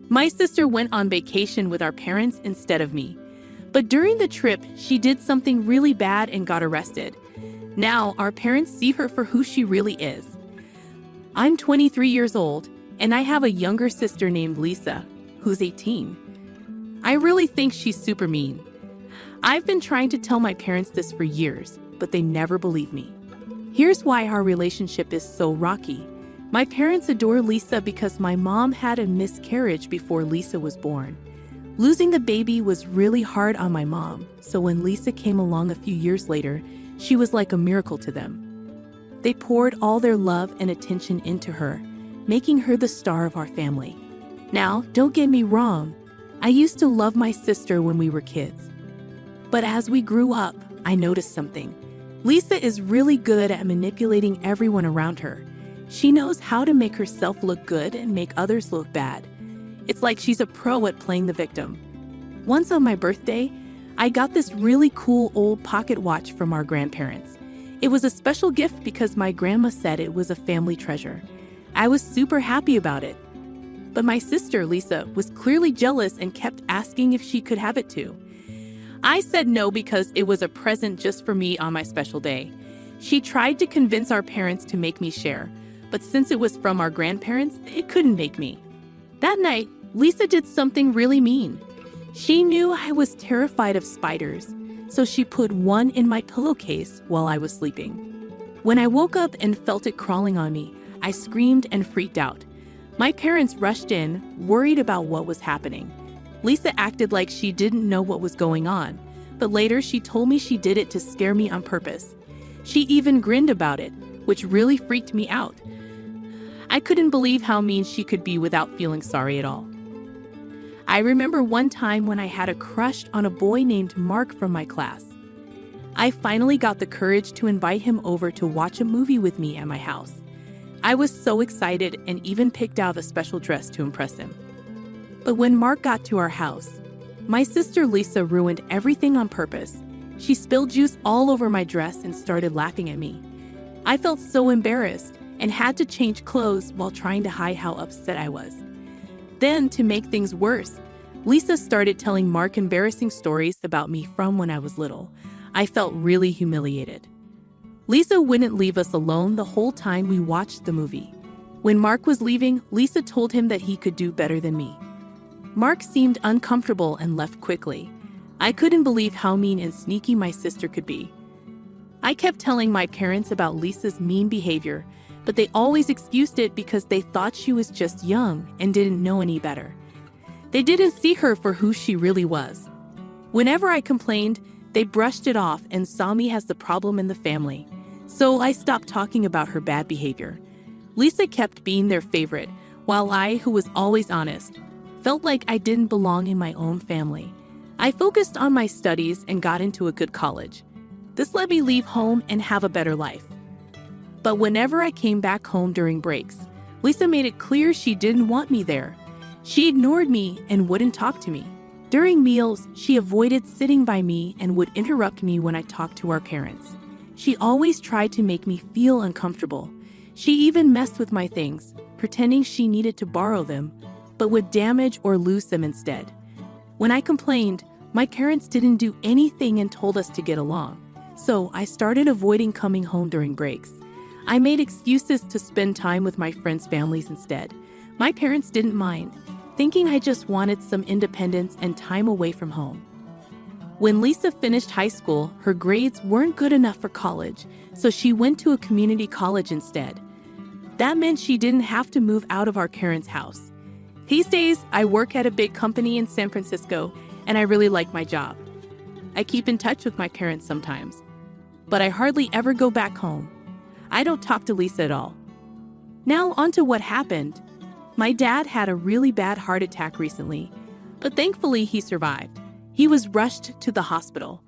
My sister went on vacation with our parents instead of me. But during the trip, she did something really bad and got arrested. Now, our parents see her for who she really is. I'm 23 years old, and I have a younger sister named Lisa, who's 18. I really think she's super mean. I've been trying to tell my parents this for years, but they never believe me. Here's why our relationship is so rocky. My parents adore Lisa because my mom had a miscarriage before Lisa was born. Losing the baby was really hard on my mom, so when Lisa came along a few years later, she was like a miracle to them. They poured all their love and attention into her, making her the star of our family. Now, don't get me wrong, I used to love my sister when we were kids. But as we grew up, I noticed something. Lisa is really good at manipulating everyone around her. She knows how to make herself look good and make others look bad. It's like she's a pro at playing the victim. Once on my birthday, I got this really cool old pocket watch from our grandparents. It was a special gift because my grandma said it was a family treasure. I was super happy about it. But my sister, Lisa, was clearly jealous and kept asking if she could have it too. I said no because it was a present just for me on my special day. She tried to convince our parents to make me share, but since it was from our grandparents, it couldn't make me. That night, Lisa did something really mean. She knew I was terrified of spiders, so she put one in my pillowcase while I was sleeping. When I woke up and felt it crawling on me, I screamed and freaked out. My parents rushed in, worried about what was happening. Lisa acted like she didn't know what was going on, but later she told me she did it to scare me on purpose. She even grinned about it, which really freaked me out. I couldn't believe how mean she could be without feeling sorry at all. I remember one time when I had a crush on a boy named Mark from my class. I finally got the courage to invite him over to watch a movie with me at my house. I was so excited and even picked out a special dress to impress him. But when Mark got to our house, my sister Lisa ruined everything on purpose. She spilled juice all over my dress and started laughing at me. I felt so embarrassed and had to change clothes while trying to hide how upset I was. Then, to make things worse, Lisa started telling Mark embarrassing stories about me from when I was little. I felt really humiliated. Lisa wouldn't leave us alone the whole time we watched the movie. When Mark was leaving, Lisa told him that he could do better than me. Mark seemed uncomfortable and left quickly. I couldn't believe how mean and sneaky my sister could be. I kept telling my parents about Lisa's mean behavior, but they always excused it because they thought she was just young and didn't know any better. They didn't see her for who she really was. Whenever I complained, they brushed it off and saw me as the problem in the family. So I stopped talking about her bad behavior. Lisa kept being their favorite, while I, who was always honest, felt like I didn't belong in my own family. I focused on my studies and got into a good college. This let me leave home and have a better life. But whenever I came back home during breaks, Lisa made it clear she didn't want me there. She ignored me and wouldn't talk to me. During meals, she avoided sitting by me and would interrupt me when I talked to our parents. She always tried to make me feel uncomfortable. She even messed with my things, pretending she needed to borrow them, but would damage or lose them instead. When I complained, my parents didn't do anything and told us to get along. So I started avoiding coming home during breaks. I made excuses to spend time with my friends' families instead. My parents didn't mind, thinking I just wanted some independence and time away from home. When Lisa finished high school, her grades weren't good enough for college, so she went to a community college instead. That meant she didn't have to move out of our parents' house. These days, I work at a big company in San Francisco, and I really like my job. I keep in touch with my parents sometimes, but I hardly ever go back home. I don't talk to Lisa at all. Now onto what happened. My dad had a really bad heart attack recently, but thankfully he survived. He was rushed to the hospital.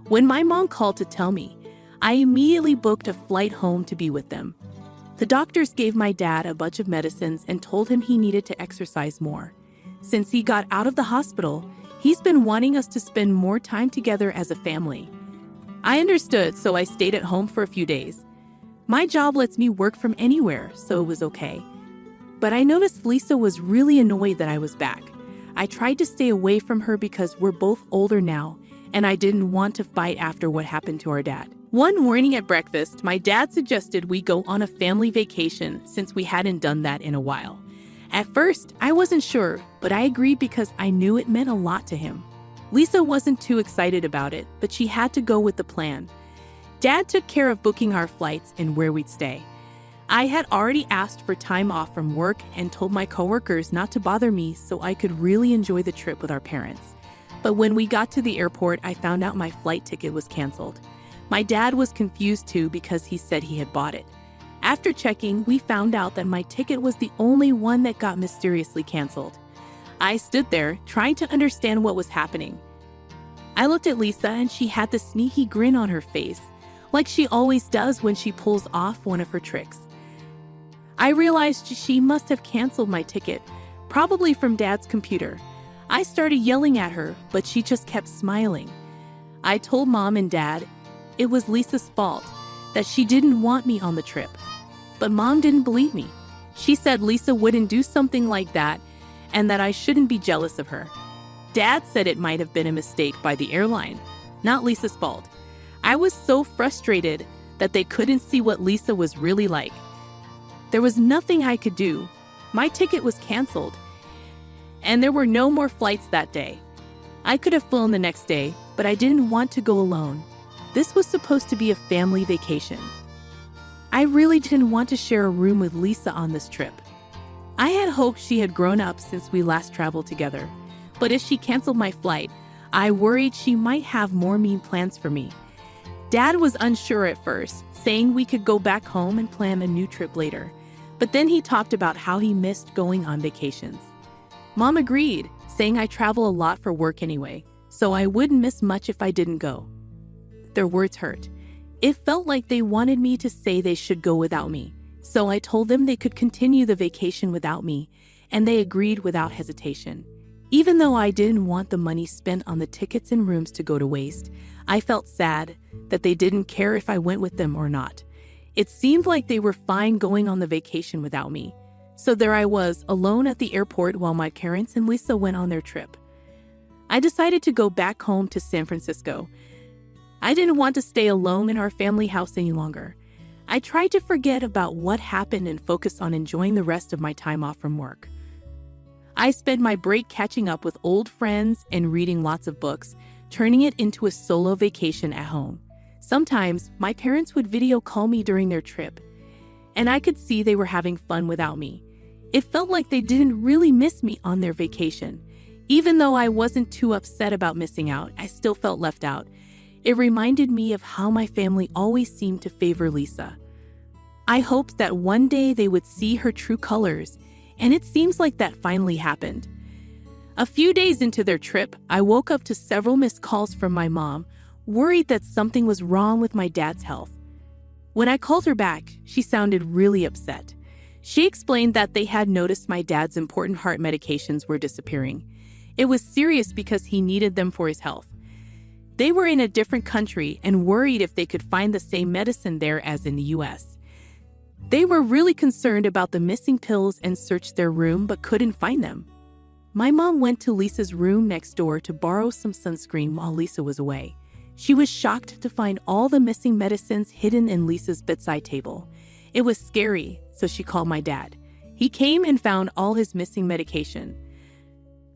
When my mom called to tell me, I immediately booked a flight home to be with them. The doctors gave my dad a bunch of medicines and told him he needed to exercise more. Since he got out of the hospital, he's been wanting us to spend more time together as a family. I understood, so I stayed at home for a few days. My job lets me work from anywhere, so it was okay. But I noticed Lisa was really annoyed that I was back. I tried to stay away from her because we're both older now, and I didn't want to fight after what happened to our dad. One morning at breakfast, my dad suggested we go on a family vacation since we hadn't done that in a while. At first, I wasn't sure, but I agreed because I knew it meant a lot to him. Lisa wasn't too excited about it, but she had to go with the plan. Dad took care of booking our flights and where we'd stay. I had already asked for time off from work and told my coworkers not to bother me so I could really enjoy the trip with our parents. But when we got to the airport, I found out my flight ticket was canceled. My dad was confused too because he said he had bought it. After checking, we found out that my ticket was the only one that got mysteriously canceled. I stood there, trying to understand what was happening. I looked at Lisa and she had the sneaky grin on her face, like she always does when she pulls off one of her tricks. I realized she must have canceled my ticket, probably from Dad's computer. I started yelling at her, but she just kept smiling. I told Mom and Dad it was Lisa's fault, that she didn't want me on the trip. But Mom didn't believe me. She said Lisa wouldn't do something like that and that I shouldn't be jealous of her. Dad said it might have been a mistake by the airline, not Lisa's fault. I was so frustrated that they couldn't see what Lisa was really like. There was nothing I could do. My ticket was canceled, and there were no more flights that day. I could have flown the next day, but I didn't want to go alone. This was supposed to be a family vacation. I really didn't want to share a room with Lisa on this trip. I had hoped she had grown up since we last traveled together, but if she canceled my flight, I worried she might have more mean plans for me. Dad was unsure at first, saying we could go back home and plan a new trip later, but then he talked about how he missed going on vacations. Mom agreed, saying I travel a lot for work anyway, so I wouldn't miss much if I didn't go. Their words hurt. It felt like they wanted me to say they should go without me, so I told them they could continue the vacation without me, and they agreed without hesitation. Even though I didn't want the money spent on the tickets and rooms to go to waste, I felt sad that they didn't care if I went with them or not. It seemed like they were fine going on the vacation without me. So there I was, alone at the airport while my parents and Lisa went on their trip. I decided to go back home to San Francisco. I didn't want to stay alone in our family house any longer. I tried to forget about what happened and focus on enjoying the rest of my time off from work. I spent my break catching up with old friends and reading lots of books, turning it into a solo vacation at home. Sometimes, my parents would video call me during their trip, and I could see they were having fun without me. It felt like they didn't really miss me on their vacation. Even though I wasn't too upset about missing out, I still felt left out. It reminded me of how my family always seemed to favor Lisa. I hoped that one day they would see her true colors, and it seems like that finally happened. A few days into their trip, I woke up to several missed calls from my mom, worried that something was wrong with my dad's health. When I called her back, she sounded really upset. She explained that they had noticed my dad's important heart medications were disappearing. It was serious because he needed them for his health. They were in a different country and worried if they could find the same medicine there as in the US. They were really concerned about the missing pills and searched their room but couldn't find them. My mom went to Lisa's room next door to borrow some sunscreen while Lisa was away. She was shocked to find all the missing medicines hidden in Lisa's bedside table. It was scary, so she called my dad. He came and found all his missing medication.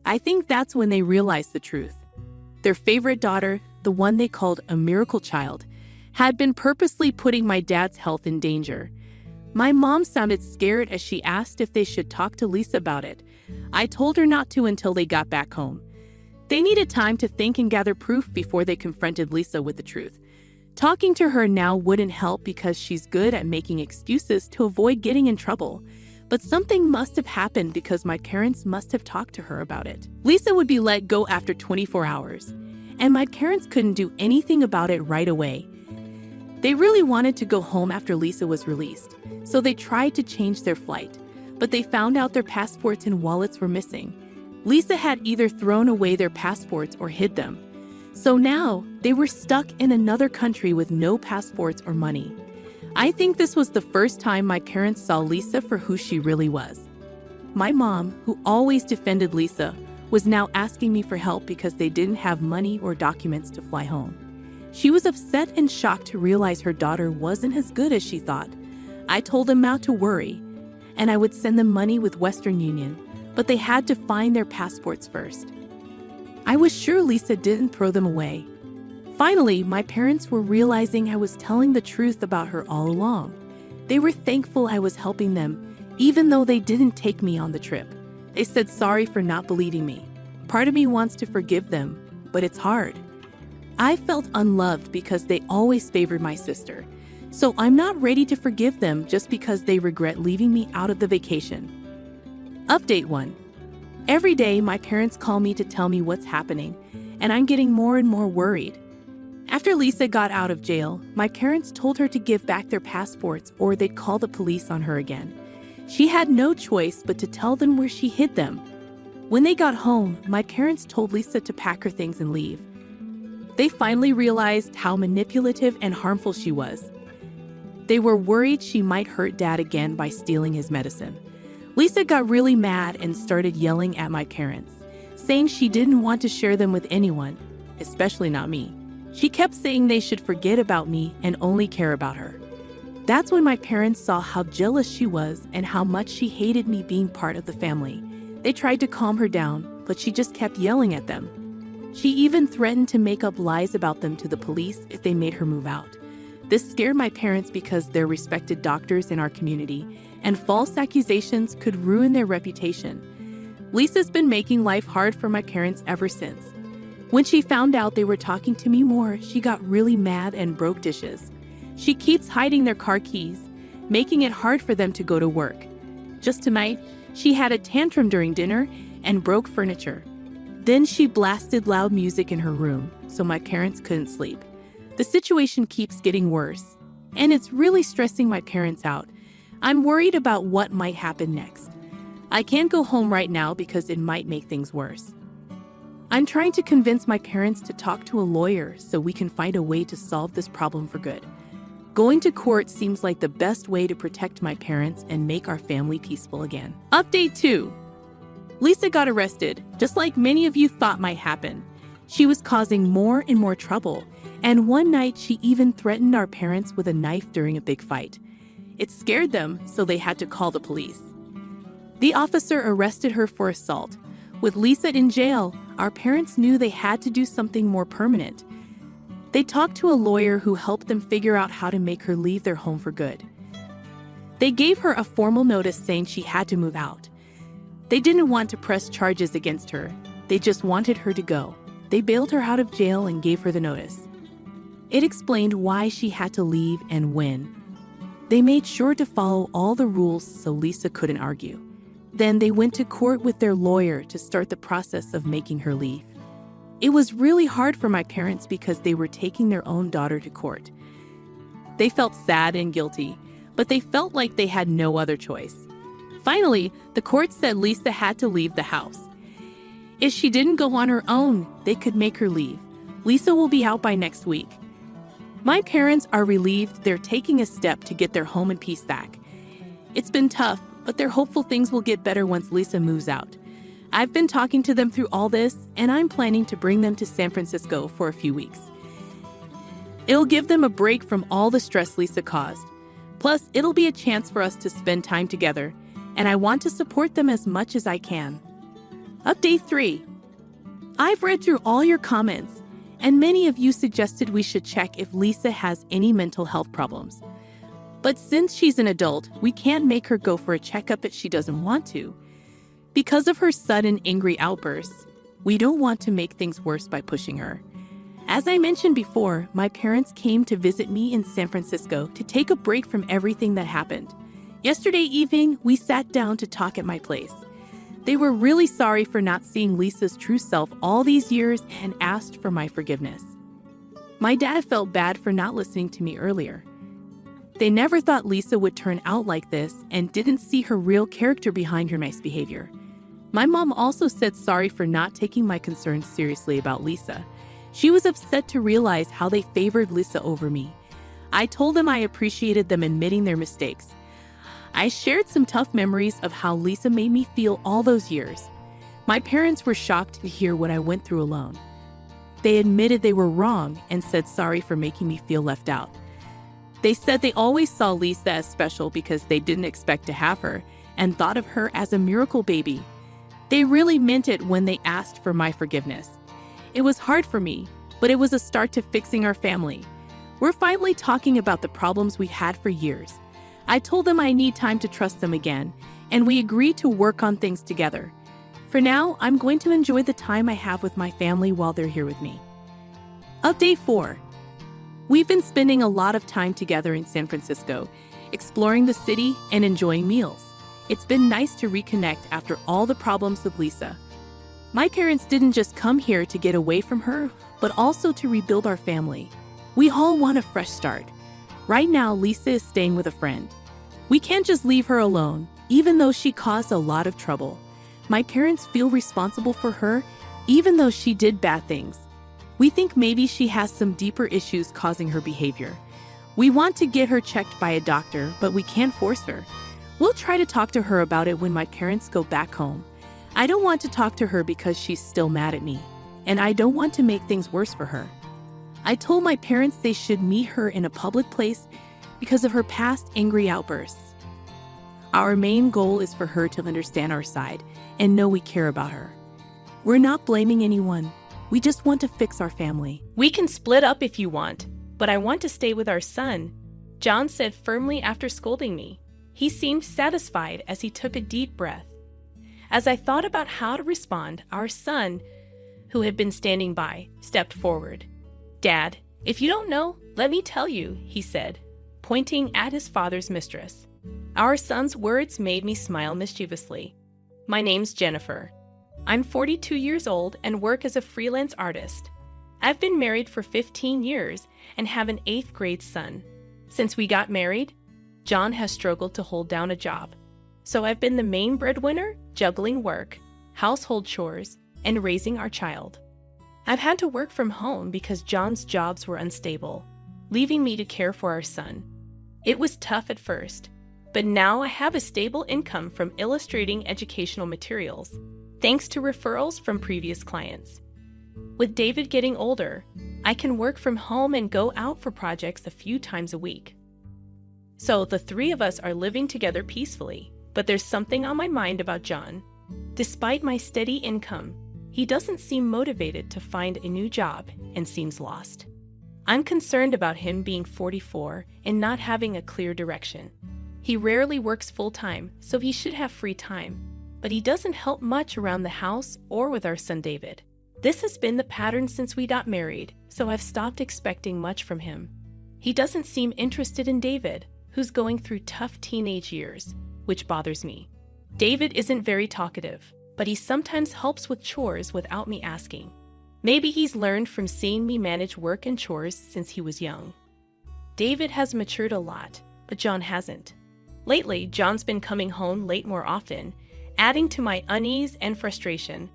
I think that's when they realized the truth. Their favorite daughter, the one they called a miracle child, had been purposely putting my dad's health in danger. My mom sounded scared as she asked if they should talk to Lisa about it. I told her not to until they got back home. They needed time to think and gather proof before they confronted Lisa with the truth. Talking to her now wouldn't help because she's good at making excuses to avoid getting in trouble. But something must have happened because my parents must have talked to her about it. Lisa would be let go after 24 hours, and my parents couldn't do anything about it right away. They really wanted to go home after Lisa was released, so they tried to change their flight, but they found out their passports and wallets were missing. Lisa had either thrown away their passports or hid them. So now, they were stuck in another country with no passports or money. I think this was the first time my parents saw Lisa for who she really was. My mom, who always defended Lisa, was now asking me for help because they didn't have money or documents to fly home. She was upset and shocked to realize her daughter wasn't as good as she thought. I told them not to worry, and I would send them money with Western Union, but they had to find their passports first. I was sure Lisa didn't throw them away. Finally, my parents were realizing I was telling the truth about her all along. They were thankful I was helping them, even though they didn't take me on the trip. They said sorry for not believing me. Part of me wants to forgive them, but it's hard. I felt unloved because they always favored my sister. So I'm not ready to forgive them just because they regret leaving me out of the vacation. Update 1. Every day, my parents call me to tell me what's happening, and I'm getting more and more worried. After Lisa got out of jail, my parents told her to give back their passports or they'd call the police on her again. She had no choice but to tell them where she hid them. When they got home, my parents told Lisa to pack her things and leave. They finally realized how manipulative and harmful she was. They were worried she might hurt Dad again by stealing his medicine. Lisa got really mad and started yelling at my parents, saying she didn't want to share them with anyone, especially not me. She kept saying they should forget about me and only care about her. That's when my parents saw how jealous she was and how much she hated me being part of the family. They tried to calm her down, but she just kept yelling at them. She even threatened to make up lies about them to the police if they made her move out. This scared my parents because they're respected doctors in our community, and false accusations could ruin their reputation. Lisa's been making life hard for my parents ever since. When she found out they were talking to me more, she got really mad and broke dishes. She keeps hiding their car keys, making it hard for them to go to work. Just tonight, she had a tantrum during dinner and broke furniture. Then she blasted loud music in her room, so my parents couldn't sleep. The situation keeps getting worse, and it's really stressing my parents out. I'm worried about what might happen next. I can't go home right now because it might make things worse. I'm trying to convince my parents to talk to a lawyer so we can find a way to solve this problem for good. Going to court seems like the best way to protect my parents and make our family peaceful again. Update 2. Lisa got arrested, just like many of you thought might happen. She was causing more and more trouble, and one night she even threatened our parents with a knife during a big fight. It scared them, so they had to call the police. The officer arrested her for assault. With Lisa in jail, our parents knew they had to do something more permanent. They talked to a lawyer who helped them figure out how to make her leave their home for good. They gave her a formal notice saying she had to move out. They didn't want to press charges against her. They just wanted her to go. They bailed her out of jail and gave her the notice. It explained why she had to leave and when. They made sure to follow all the rules so Lisa couldn't argue. Then they went to court with their lawyer to start the process of making her leave. It was really hard for my parents because they were taking their own daughter to court. They felt sad and guilty, but they felt like they had no other choice. Finally, the court said Lisa had to leave the house. If she didn't go on her own, they could make her leave. Lisa will be out by next week. My parents are relieved they're taking a step to get their home in peace back. It's been tough, but they're hopeful things will get better once Lisa moves out. I've been talking to them through all this, and I'm planning to bring them to San Francisco for a few weeks. It'll give them a break from all the stress Lisa caused. Plus, it'll be a chance for us to spend time together, and I want to support them as much as I can. Update 3. I've read through all your comments, and many of you suggested we should check if Lisa has any mental health problems. But since she's an adult, we can't make her go for a checkup if she doesn't want to. Because of her sudden angry outbursts, we don't want to make things worse by pushing her. As I mentioned before, my parents came to visit me in San Francisco to take a break from everything that happened. Yesterday evening, we sat down to talk at my place. They were really sorry for not seeing Lisa's true self all these years and asked for my forgiveness. My dad felt bad for not listening to me earlier. They never thought Lisa would turn out like this and didn't see her real character behind her nice behavior. My mom also said sorry for not taking my concerns seriously about Lisa. She was upset to realize how they favored Lisa over me. I told them I appreciated them admitting their mistakes. I shared some tough memories of how Lisa made me feel all those years. My parents were shocked to hear what I went through alone. They admitted they were wrong and said sorry for making me feel left out. They said they always saw Lisa as special because they didn't expect to have her and thought of her as a miracle baby. They really meant it when they asked for my forgiveness. It was hard for me, but it was a start to fixing our family. We're finally talking about the problems we had for years. I told them I need time to trust them again, and we agreed to work on things together. For now, I'm going to enjoy the time I have with my family while they're here with me. Update 4. We've been spending a lot of time together in San Francisco, exploring the city and enjoying meals. It's been nice to reconnect after all the problems with Lisa. My parents didn't just come here to get away from her, but also to rebuild our family. We all want a fresh start. Right now, Lisa is staying with a friend. We can't just leave her alone, even though she caused a lot of trouble. My parents feel responsible for her, even though she did bad things. We think maybe she has some deeper issues causing her behavior. We want to get her checked by a doctor, but we can't force her. We'll try to talk to her about it when my parents go back home. I don't want to talk to her because she's still mad at me, and I don't want to make things worse for her. I told my parents they should meet her in a public place because of her past angry outbursts. Our main goal is for her to understand our side and know we care about her. We're not blaming anyone. We just want to fix our family. We can split up if you want, but I want to stay with our son, John said firmly after scolding me. He seemed satisfied as he took a deep breath. As I thought about how to respond, our son, who had been standing by, stepped forward. "Dad, if you don't know, let me tell you," he said, pointing at his father's mistress. Our son's words made me smile mischievously. "My name's Jennifer. I'm 42 years old and work as a freelance artist. I've been married for 15 years and have an 8th grade son. Since we got married, John has struggled to hold down a job. So I've been the main breadwinner, juggling work, household chores, and raising our child. I've had to work from home because John's jobs were unstable, leaving me to care for our son. It was tough at first, but now I have a stable income from illustrating educational materials, thanks to referrals from previous clients. With David getting older, I can work from home and go out for projects a few times a week. So the 3 of us are living together peacefully, but there's something on my mind about John. Despite my steady income, he doesn't seem motivated to find a new job and seems lost. I'm concerned about him being 44 and not having a clear direction. He rarely works full-time, so he should have free time, but he doesn't help much around the house or with our son David. This has been the pattern since we got married, so I've stopped expecting much from him. He doesn't seem interested in David, who's going through tough teenage years, which bothers me. David isn't very talkative, but he sometimes helps with chores without me asking. Maybe he's learned from seeing me manage work and chores since he was young. David has matured a lot, but John hasn't. Lately, John's been coming home late more often, adding to my unease and frustration.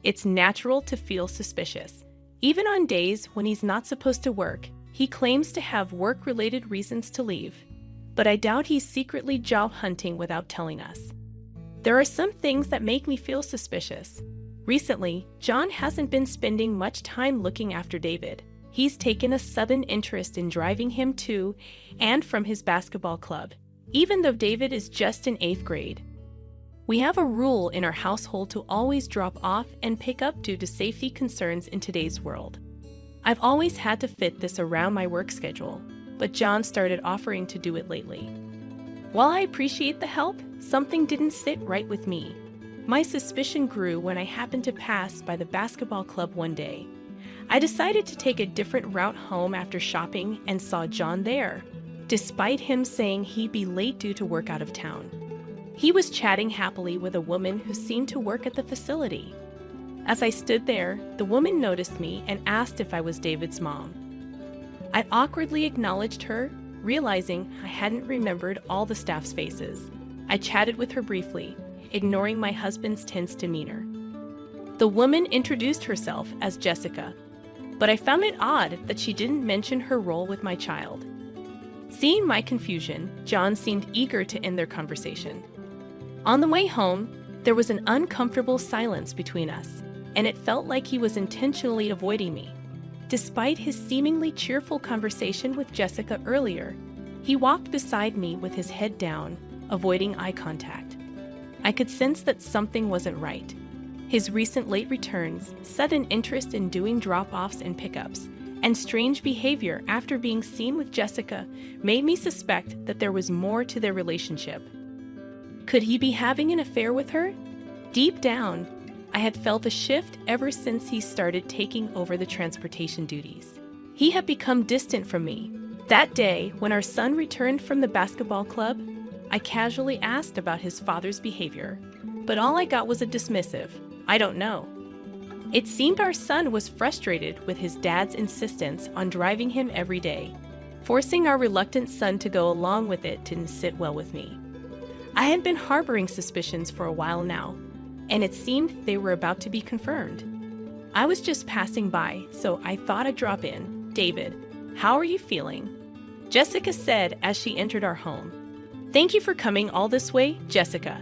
It's natural to feel suspicious. Even on days when he's not supposed to work, he claims to have work-related reasons to leave, but I doubt he's secretly job hunting without telling us. There are some things that make me feel suspicious. Recently, John hasn't been spending much time looking after David. He's taken a sudden interest in driving him to and from his basketball club, even though David is just in 8th grade. We have a rule in our household to always drop off and pick up due to safety concerns in today's world. I've always had to fit this around my work schedule, but John started offering to do it lately. While I appreciate the help, something didn't sit right with me. My suspicion grew when I happened to pass by the basketball club one day. I decided to take a different route home after shopping and saw John there, despite him saying he'd be late due to work out of town. He was chatting happily with a woman who seemed to work at the facility. As I stood there, the woman noticed me and asked if I was David's mom. I awkwardly acknowledged her, realizing I hadn't remembered all the staff's faces. I chatted with her briefly, ignoring my husband's tense demeanor. The woman introduced herself as Jessica, but I found it odd that she didn't mention her role with my child. Seeing my confusion, John seemed eager to end their conversation. On the way home, there was an uncomfortable silence between us, and it felt like he was intentionally avoiding me. Despite his seemingly cheerful conversation with Jessica earlier, he walked beside me with his head down, avoiding eye contact. I could sense that something wasn't right. His recent late returns, sudden interest in doing drop-offs and pickups, and strange behavior after being seen with Jessica made me suspect that there was more to their relationship. Could he be having an affair with her? Deep down, I had felt a shift ever since he started taking over the transportation duties. He had become distant from me. That day, when our son returned from the basketball club, I casually asked about his father's behavior, but all I got was a dismissive, "I don't know." It seemed our son was frustrated with his dad's insistence on driving him every day. Forcing our reluctant son to go along with it didn't sit well with me. I had been harboring suspicions for a while now, and it seemed they were about to be confirmed. I was just passing by, so I thought I'd drop in. "David, how are you feeling?" Jessica said as she entered our home. "Thank you for coming all this way, Jessica."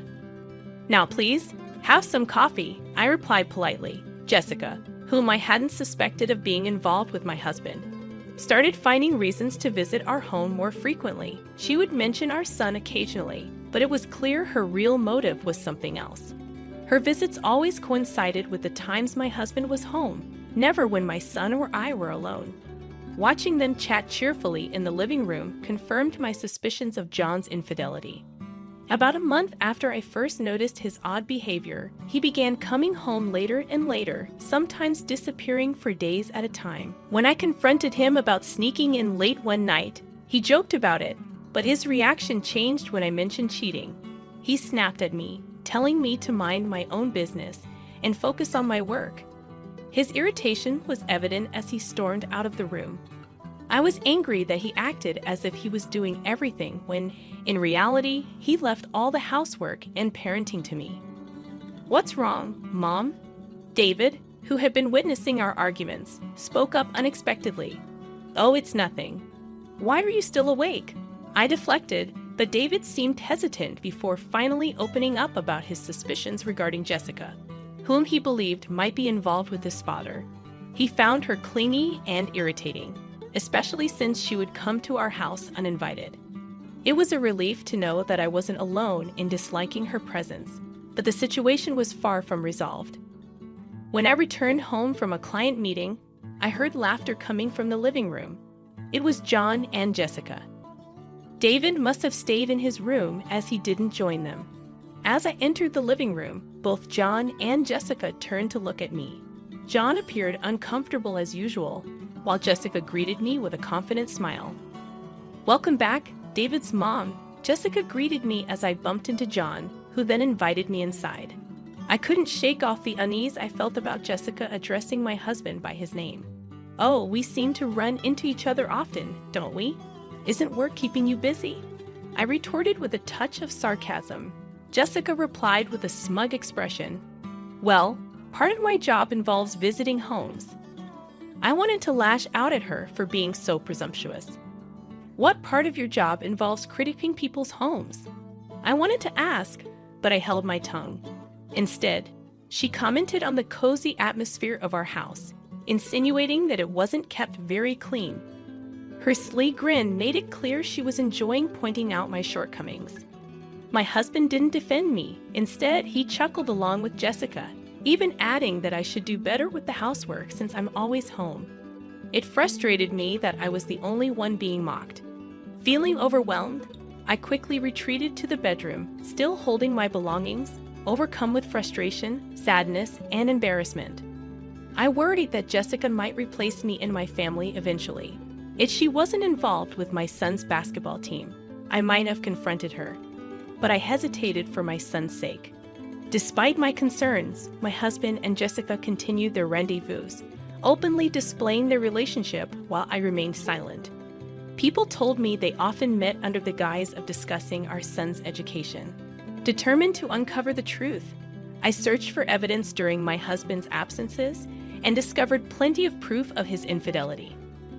"Now please, have some coffee," I replied politely. Jessica, whom I hadn't suspected of being involved with my husband, started finding reasons to visit our home more frequently. She would mention our son occasionally, but it was clear her real motive was something else. Her visits always coincided with the times my husband was home, never when my son or I were alone. Watching them chat cheerfully in the living room confirmed my suspicions of John's infidelity. About a month after I first noticed his odd behavior, he began coming home later and later, sometimes disappearing for days at a time. When I confronted him about sneaking in late one night, he joked about it, but his reaction changed when I mentioned cheating. He snapped at me, telling me to mind my own business and focus on my work. His irritation was evident as he stormed out of the room. I was angry that he acted as if he was doing everything when, in reality, he left all the housework and parenting to me. "What's wrong, Mom?" David, who had been witnessing our arguments, spoke up unexpectedly. "Oh, it's nothing. Why are you still awake?" I deflected, but David seemed hesitant before finally opening up about his suspicions regarding Jessica, whom he believed might be involved with his father. He found her clingy and irritating, especially since she would come to our house uninvited. It was a relief to know that I wasn't alone in disliking her presence, but the situation was far from resolved. When I returned home from a client meeting, I heard laughter coming from the living room. It was John and Jessica. David must have stayed in his room as he didn't join them. As I entered the living room, both John and Jessica turned to look at me. John appeared uncomfortable as usual, while Jessica greeted me with a confident smile. "Welcome back, David's mom." Jessica greeted me as I bumped into John, who then invited me inside. I couldn't shake off the unease I felt about Jessica addressing my husband by his name. "Oh, we seem to run into each other often, don't we? Isn't work keeping you busy?" I retorted with a touch of sarcasm. Jessica replied with a smug expression. "Well, part of my job involves visiting homes." I wanted to lash out at her for being so presumptuous. "What part of your job involves critiquing people's homes?" I wanted to ask, but I held my tongue. Instead, she commented on the cozy atmosphere of our house, insinuating that it wasn't kept very clean. Her sly grin made it clear she was enjoying pointing out my shortcomings. My husband didn't defend me. Instead, he chuckled along with Jessica, even adding that I should do better with the housework since I'm always home. It frustrated me that I was the only one being mocked. Feeling overwhelmed, I quickly retreated to the bedroom, still holding my belongings, overcome with frustration, sadness, and embarrassment. I worried that Jessica might replace me in my family eventually. If she wasn't involved with my son's basketball team, I might have confronted her, but I hesitated for my son's sake. Despite my concerns, my husband and Jessica continued their rendezvous, openly displaying their relationship while I remained silent. People told me they often met under the guise of discussing our son's education. Determined to uncover the truth, I searched for evidence during my husband's absences and discovered plenty of proof of his infidelity.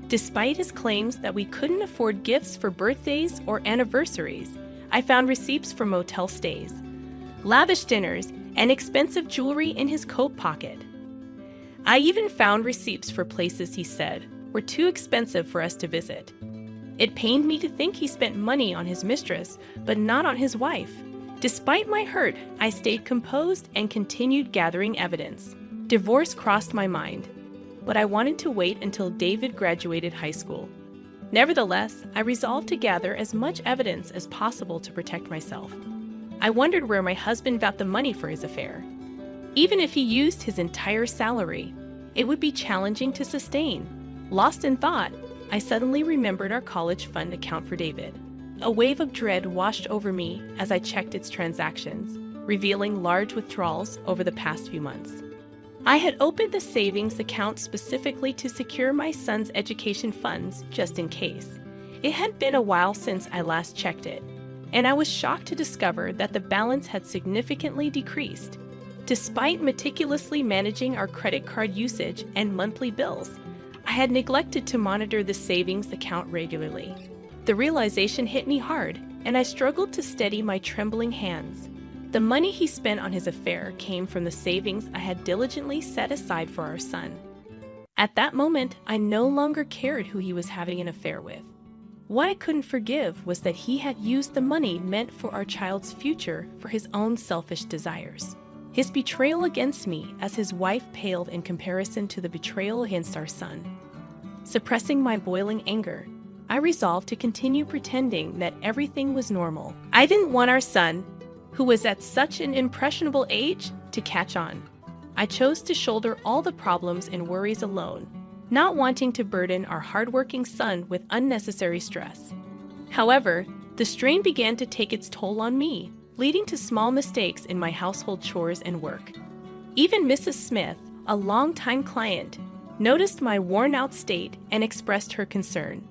Despite his claims that we couldn't afford gifts for birthdays or anniversaries, I found receipts for motel stays, lavish dinners, and expensive jewelry in his coat pocket. I even found receipts for places he said were too expensive for us to visit. It pained me to think he spent money on his mistress, but not on his wife. Despite my hurt, I stayed composed and continued gathering evidence. Divorce crossed my mind, but I wanted to wait until David graduated high school. Nevertheless, I resolved to gather as much evidence as possible to protect myself. I wondered where my husband got the money for his affair. Even if he used his entire salary, it would be challenging to sustain. Lost in thought, I suddenly remembered our college fund account for David. A wave of dread washed over me as I checked its transactions, revealing large withdrawals over the past few months. I had opened the savings account specifically to secure my son's education funds just in case. It had been a while since I last checked it, and I was shocked to discover that the balance had significantly decreased. Despite meticulously managing our credit card usage and monthly bills, I had neglected to monitor the savings account regularly. The realization hit me hard, and I struggled to steady my trembling hands. The money he spent on his affair came from the savings I had diligently set aside for our son. At that moment, I no longer cared who he was having an affair with. What I couldn't forgive was that he had used the money meant for our child's future for his own selfish desires. His betrayal against me as his wife paled in comparison to the betrayal against our son. Suppressing my boiling anger, I resolved to continue pretending that everything was normal. I didn't want our son, who was at such an impressionable age, to catch on. I chose to shoulder all the problems and worries alone, not wanting to burden our hardworking son with unnecessary stress. However, the strain began to take its toll on me, leading to small mistakes in my household chores and work. Even Mrs. Smith, a longtime client, noticed my worn-out state and expressed her concern.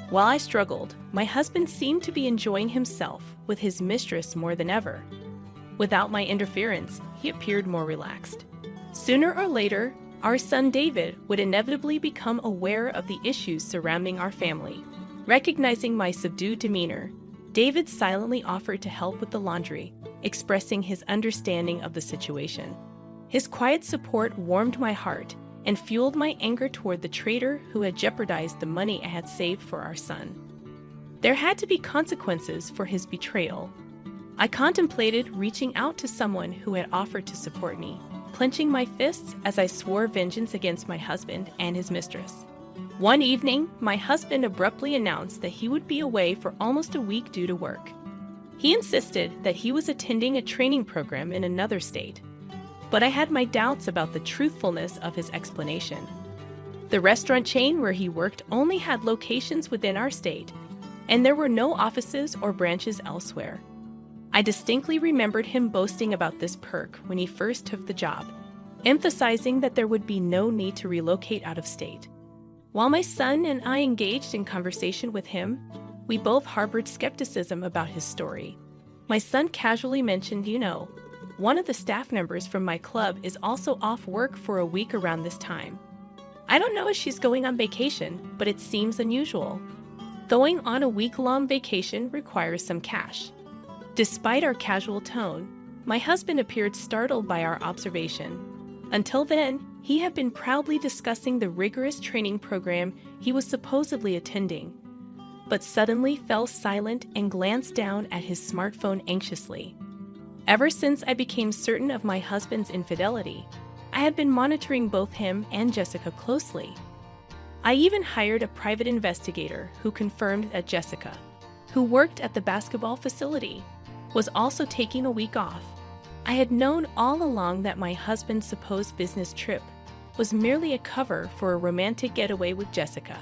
While I struggled, my husband seemed to be enjoying himself with his mistress more than ever. Without my interference, he appeared more relaxed. Sooner or later, our son David would inevitably become aware of the issues surrounding our family. Recognizing my subdued demeanor, David silently offered to help with the laundry, expressing his understanding of the situation. His quiet support warmed my heart and fueled my anger toward the traitor who had jeopardized the money I had saved for our son. There had to be consequences for his betrayal. I contemplated reaching out to someone who had offered to support me, clenching my fists as I swore vengeance against my husband and his mistress. One evening, my husband abruptly announced that he would be away for almost a week due to work. He insisted that he was attending a training program in another state, but I had my doubts about the truthfulness of his explanation. The restaurant chain where he worked only had locations within our state, and there were no offices or branches elsewhere. I distinctly remembered him boasting about this perk when he first took the job, emphasizing that there would be no need to relocate out of state. While my son and I engaged in conversation with him, we both harbored skepticism about his story. My son casually mentioned, one of the staff members from my club is also off work for a week around this time. I don't know if she's going on vacation, but it seems unusual. Going on a week-long vacation requires some cash. Despite our casual tone, my husband appeared startled by our observation. Until then, he had been proudly discussing the rigorous training program he was supposedly attending, but suddenly fell silent and glanced down at his smartphone anxiously. Ever since I became certain of my husband's infidelity, I had been monitoring both him and Jessica closely. I even hired a private investigator who confirmed that Jessica, who worked at the basketball facility, was also taking a week off. I had known all along that my husband's supposed business trip was merely a cover for a romantic getaway with Jessica.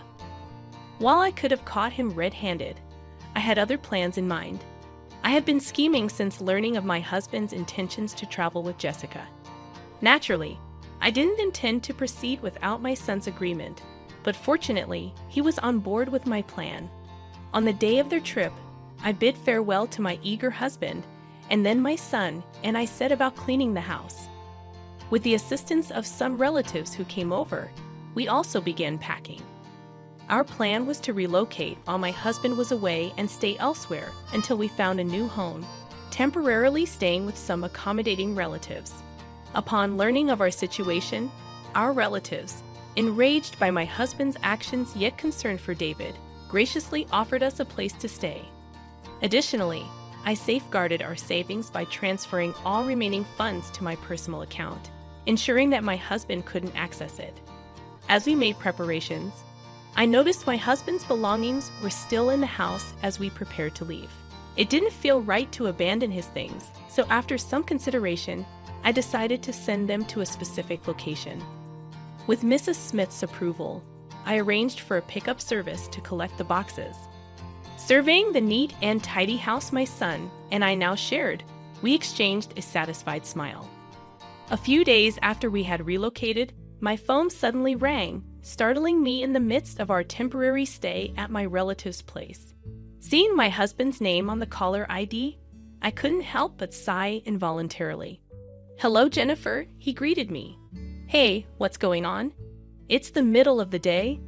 While I could have caught him red-handed, I had other plans in mind. I had been scheming since learning of my husband's intentions to travel with Jessica. Naturally, I didn't intend to proceed without my son's agreement, but fortunately, he was on board with my plan. On the day of their trip, I bid farewell to my eager husband, and then my son, and I set about cleaning the house. With the assistance of some relatives who came over, we also began packing. Our plan was to relocate while my husband was away and stay elsewhere until we found a new home, temporarily staying with some accommodating relatives. Upon learning of our situation, our relatives, enraged by my husband's actions yet concerned for David, graciously offered us a place to stay. Additionally, I safeguarded our savings by transferring all remaining funds to my personal account, ensuring that my husband couldn't access it. As we made preparations, I noticed my husband's belongings were still in the house as we prepared to leave. It didn't feel right to abandon his things, so after some consideration, I decided to send them to a specific location. With Mrs. Smith's approval, I arranged for a pickup service to collect the boxes. Surveying the neat and tidy house my son and I now shared, we exchanged a satisfied smile. A few days after we had relocated, my phone suddenly rang, startling me in the midst of our temporary stay at my relative's place. Seeing my husband's name on the caller ID, I couldn't help but sigh involuntarily. "Hello, Jennifer," he greeted me. "Hey, what's going on?" "It's the middle of the day,"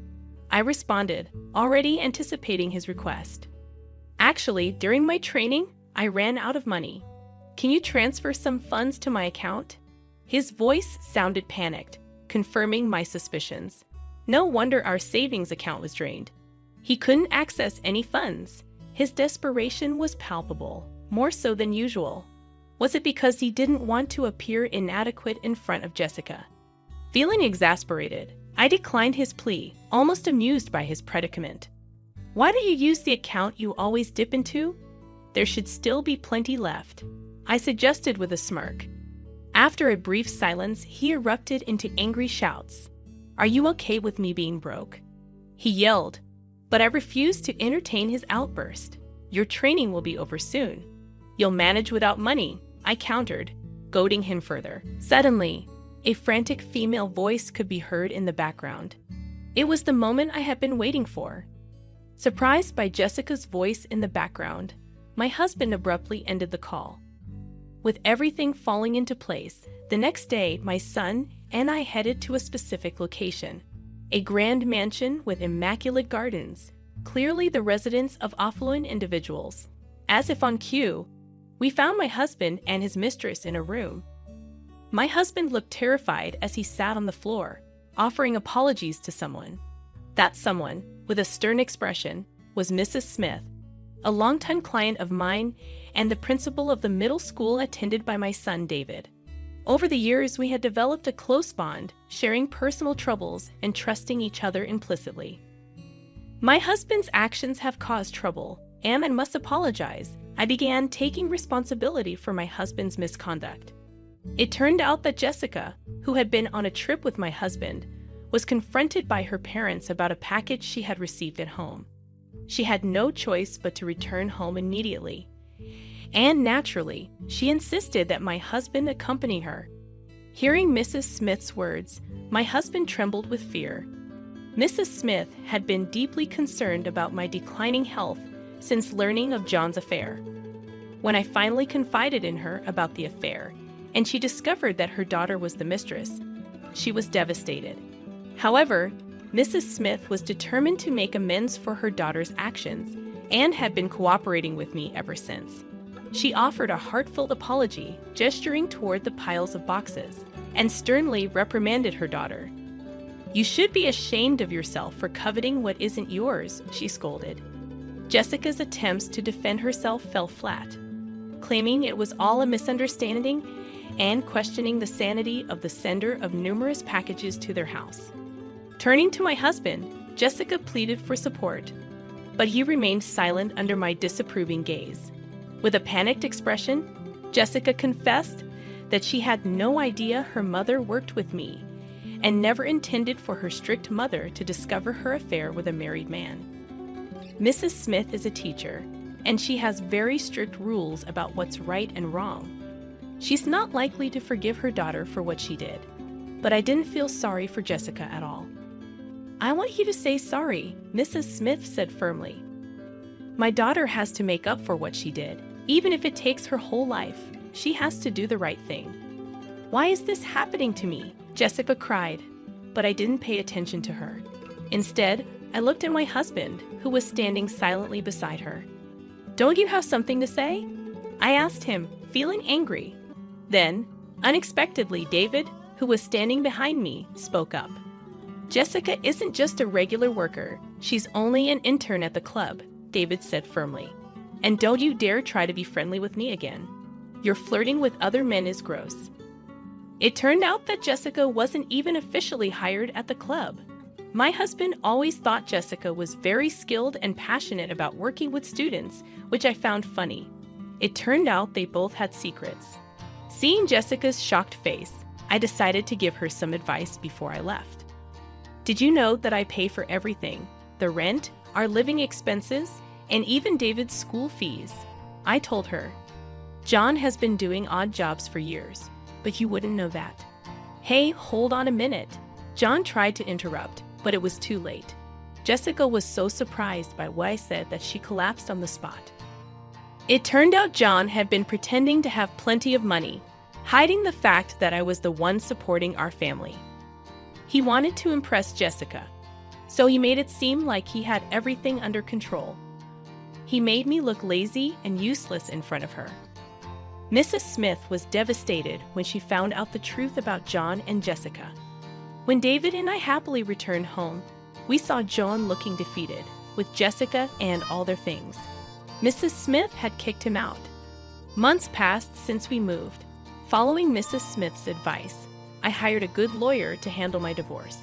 I responded, already anticipating his request. "Actually, during my training, I ran out of money. Can you transfer some funds to my account?" His voice sounded panicked, confirming my suspicions. No wonder our savings account was drained. He couldn't access any funds. His desperation was palpable, more so than usual. Was it because he didn't want to appear inadequate in front of Jessica? Feeling exasperated, I declined his plea, almost amused by his predicament. "Why do you use the account you always dip into? There should still be plenty left," I suggested with a smirk. After a brief silence, he erupted into angry shouts. "Are you okay with me being broke?" he yelled, but I refused to entertain his outburst. "Your training will be over soon. You'll manage without money," I countered, goading him further. Suddenly, a frantic female voice could be heard in the background. It was the moment I had been waiting for. Surprised by Jessica's voice in the background, my husband abruptly ended the call. With everything falling into place, the next day my son and I headed to a specific location, a grand mansion with immaculate gardens, clearly the residence of affluent individuals. As if on cue, we found my husband and his mistress in a room. My husband looked terrified as he sat on the floor, offering apologies to someone. That someone, with a stern expression, was Mrs. Smith, a longtime client of mine and the principal of the middle school attended by my son David. Over the years, we had developed a close bond, sharing personal troubles and trusting each other implicitly. "My husband's actions have caused trouble, and I must apologize." I began taking responsibility for my husband's misconduct. It turned out that Jessica, who had been on a trip with my husband, was confronted by her parents about a package she had received at home. She had no choice but to return home immediately. And naturally, she insisted that my husband accompany her. Hearing Mrs. Smith's words, my husband trembled with fear. Mrs. Smith had been deeply concerned about my declining health since learning of John's affair. When I finally confided in her about the affair, and she discovered that her daughter was the mistress, she was devastated. However, Mrs. Smith was determined to make amends for her daughter's actions and had been cooperating with me ever since. She offered a heartfelt apology, gesturing toward the piles of boxes, and sternly reprimanded her daughter. "You should be ashamed of yourself for coveting what isn't yours," she scolded. Jessica's attempts to defend herself fell flat, claiming it was all a misunderstanding and questioning the sanity of the sender of numerous packages to their house. Turning to my husband, Jessica pleaded for support, but he remained silent under my disapproving gaze. With a panicked expression, Jessica confessed that she had no idea her mother worked with me and never intended for her strict mother to discover her affair with a married man. Mrs. Smith is a teacher, and she has very strict rules about what's right and wrong. She's not likely to forgive her daughter for what she did, but I didn't feel sorry for Jessica at all. "I want you to say sorry," Mrs. Smith said firmly. "My daughter has to make up for what she did. Even if it takes her whole life, she has to do the right thing." "Why is this happening to me?" Jessica cried, but I didn't pay attention to her. Instead, I looked at my husband, who was standing silently beside her. "Don't you have something to say?" I asked him, feeling angry. Then, unexpectedly, David, who was standing behind me, spoke up. "Jessica isn't just a regular worker. She's only an intern at the club," David said firmly. "And don't you dare try to be friendly with me again. Your flirting with other men is gross." It turned out that Jessica wasn't even officially hired at the club. My husband always thought Jessica was very skilled and passionate about working with students, which I found funny. It turned out they both had secrets. Seeing Jessica's shocked face, I decided to give her some advice before I left. "Did you know that I pay for everything? The rent, our living expenses, and even David's school fees?" I told her. "John has been doing odd jobs for years, but you wouldn't know that." "Hey, hold on a minute." John tried to interrupt, but it was too late. Jessica was so surprised by what I said that she collapsed on the spot. It turned out John had been pretending to have plenty of money, hiding the fact that I was the one supporting our family. He wanted to impress Jessica, so he made it seem like he had everything under control. He made me look lazy and useless in front of her. Mrs. Smith was devastated when she found out the truth about John and Jessica. When David and I happily returned home, we saw John looking defeated, with Jessica and all their things. Mrs. Smith had kicked him out. Months passed since we moved. Following Mrs. Smith's advice, I hired a good lawyer to handle my divorce.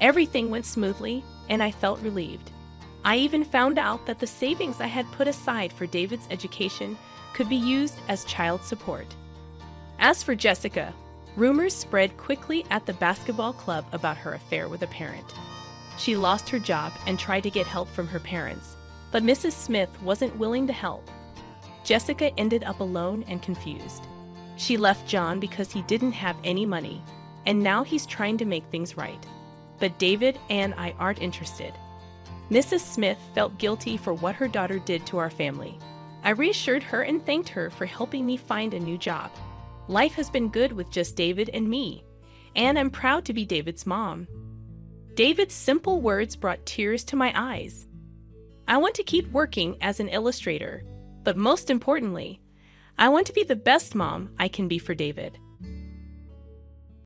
Everything went smoothly, and I felt relieved. I even found out that the savings I had put aside for David's education could be used as child support. As for Jessica, rumors spread quickly at the basketball club about her affair with a parent. She lost her job and tried to get help from her parents, but Mrs. Smith wasn't willing to help. Jessica ended up alone and confused. She left John because he didn't have any money, and now he's trying to make things right. But David and I aren't interested. Mrs. Smith felt guilty for what her daughter did to our family. I reassured her and thanked her for helping me find a new job. Life has been good with just David and me, and I'm proud to be David's mom. David's simple words brought tears to my eyes. I want to keep working as an illustrator, but most importantly, I want to be the best mom I can be for David.